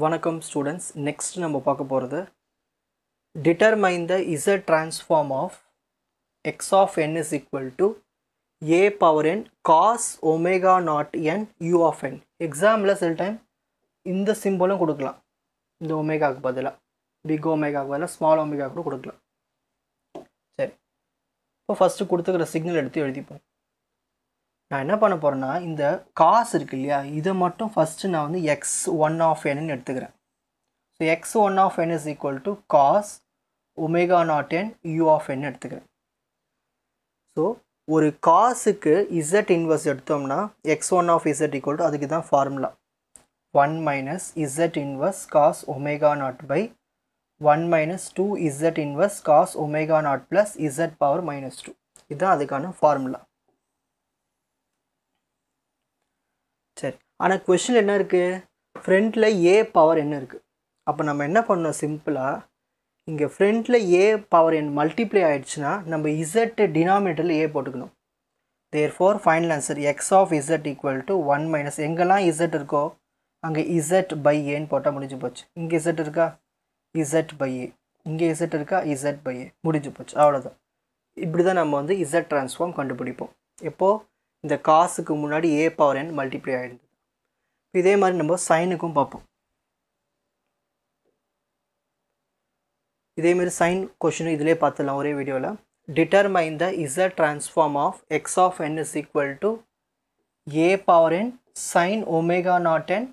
வணக்கம் students. Next நம்ம பார்க்க போகிறது determine the z transform of x of n is equal to a power n cos omega naught n u of n. Example சில time இந்த சிம்பிளும் கொடுக்கலாம், இந்த ஒமேகாவுக்கு பதிலாக பிக் ஒமேகாவுக்கு பதிலாக ஸ்மால் ஒமேகா கூட கொடுக்கலாம். சரி, இப்போ ஃபஸ்ட்டு கொடுத்துக்கிற சிக்னல் எடுத்து எழுதிப்போம். நான் என்ன பண்ண போகிறேன்னா, இந்த காஸ் இருக்கு இல்லையா, இதை மட்டும் ஃபஸ்ட்டு நான் வந்து x1 of n எடுத்துக்கிறேன். So x1 of n is equal to cos omega naught n u of n எடுத்துக்கிறேன். ஸோ ஒரு காஸுக்கு z இன்வர்ஸ் எடுத்தோம்னா x1 of z equal to அதுக்கு தான் formula 1 minus z inverse cos omega naught by 1 minus 2z inverse cos omega naught plus z power minus 2. இதுதான் அதுக்கான formula. சரி, ஆனால் question என்ன இருக்குது, ஃப்ரண்ட்டில் a பவர் என்ன இருக்குது. அப்போ நம்ம என்ன பண்ணோம், சிம்பிளாக இங்கே ஃப்ரண்ட்டில் a பவர் n மல்டிப்ளை ஆகிடுச்சுன்னா நம்ம z டினாமினேட்டரில் a போட்டுக்கணும். Therefore final answer x of z equal to 1 minus எங்கெல்லாம் z இருக்கோ அங்கே z by aன்னு போட்டால் முடிஞ்சு போச்சு. இங்கே z இருக்கா, z by a, இங்கே z இருக்கா, z by a, முடிஞ்சு போச்சு. அவ்வளோதான். இப்படி தான் நம்ம வந்து z ட்ரான்ஸ்ஃபார்ம் கண்டுபிடிப்போம். எப்போது இந்த காசுக்கு முன்னாடி a பவர் n மல்டிப்ளை ஆகிடுது. இதே மாதிரி நம்ம சைனுக்கும் பார்ப்போம். இதேமாரி சைன் கொஷினும் இதிலே பார்த்துடலாம் ஒரே வீடியோவில். Determine the z transform of x of n is equal to a power n sin omega naught n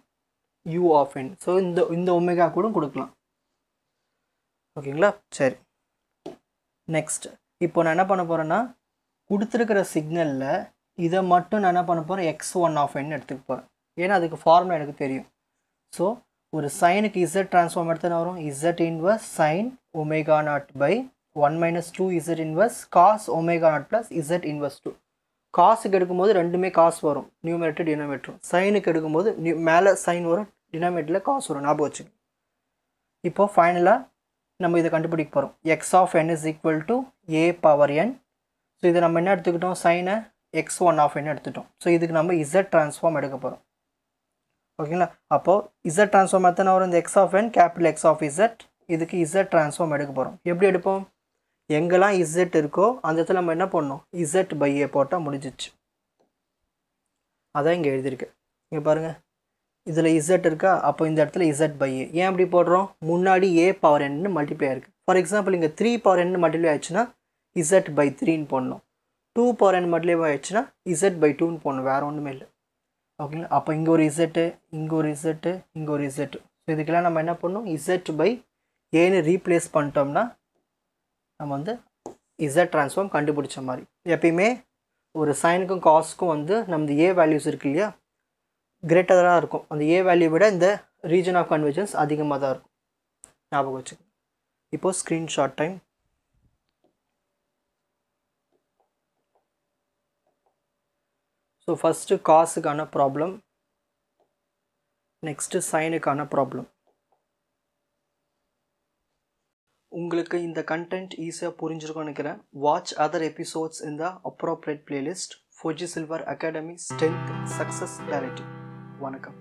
u of n. So இந்த ஒமேகா கூட கொடுக்கலாம். ஓகேங்களா? சரி, நெக்ஸ்ட் இப்போ நான் என்ன பண்ண போகிறேன்னா, கொடுத்துருக்கிற சிக்னலில் இதை மட்டும் நான் என்ன பண்ண போகிறேன், x1 of n எடுத்துக்க போகிறேன். ஏன்னா அதுக்கு ஃபார்முலா எனக்கு தெரியும். ஸோ ஒரு சைனுக்கு z ட்ரான்ஸ்ஃபார்ம் எடுத்தால் வரும் z inverse sin omega naught by 1 minus 2z inverse cos omega naught plus z inverse 2. காசுக்கு எடுக்கும்போது ரெண்டுமே காசு வரும், நியூமரேட்டர் டினாமினேட்டர். சைனுக்கு எடுக்கும்போது மேலே சைன் வரும், டினாமினேட்டரில் காசு வரும், ஞாபகம் வச்சுங்க. இப்போ ஃபைனலாக நம்ம இதை கண்டுபிடிக்க போகிறோம். x of n is equal to a power n. So இதை நம்ம என்ன எடுத்துக்கிட்டோம், சைனை x1 of n எடுத்துட்டோம். ஸோ இதுக்கு நம்ம z ட்ரான்ஸ்ஃபார்ம் எடுக்க போகிறோம். ஓகேங்களா? அப்போது z ட்ரான்ஸ்ஃபார்ம் எத்தனை வரும், இந்த x of n capital x of z, இதுக்கு z ட்ரான்ஸ்ஃபார்ம் எடுக்க போகிறோம். எப்படி எடுப்போம், எங்கெல்லாம் z இருக்கோ அந்த இடத்துல நம்ம என்ன பண்ணணும், z by a போட்டால் முடிஞ்சிச்சு. அதான் இங்கே எழுதியிருக்கு. இங்கே பாருங்கள், இதில் z இருக்கா, அப்போ இந்த இடத்துல z by a. ஏன் அப்படி போடுறோம், முன்னாடி a பவர் n மல்டிப்ளை ஆயிருக்கு. ஃபார் எக்ஸாம்பிள் இங்கே 3 பவர் n மல்டிப்ளை ஆயிடுச்சுன்னா z by 3ன்னு போடணும். 2 பவர் n மல்டிப்ளை ஆயிடுச்சுன்னா z by 2ன்னு போடணும், வேறு ஒன்றுமே இல்லை. ஓகேங்களா? அப்போ இங்கே ஒரு z, இங்கே ஒரு z, இங்கே ஒரு z. ஸோ இதுக்கெல்லாம் நம்ம என்ன பண்ணணும், z by ஏன்னு ரீப்ளேஸ் பண்ணிட்டோம்னா நம்ம வந்து z ட்ரான்ஸ்ஃபார்ம் கண்டுபிடிச்ச மாதிரி. எப்பயுமே ஒரு சைனுக்கும் காஸ்க்கும் வந்து நம்ம a வேல்யூஸ் இருக்கு இல்லையா, கிரேட்டராக தான் இருக்கும். அந்த a வேல்யூ விட இந்த ரீஜன் ஆஃப் கன்வர்ஜென்ஸ் அதிகமாக தான் இருக்கும், ஞாபகம் வச்சுக்கோங்க. இப்போது ஸ்க்ரீன்ஷாட் டைம். ஸோ ஃபஸ்ட்டு காசுக்கான ப்ராப்ளம், நெக்ஸ்ட்டு சைனுக்கான ப்ராப்ளம். உங்களுக்கு இந்த கண்டென்ட் ஈஸியாக புரிஞ்சிருக்கும்னு நினைக்கிறேன். Watch other episodes in the appropriate playlist. Fuji Silver Academy strength success clarity. வணக்கம்.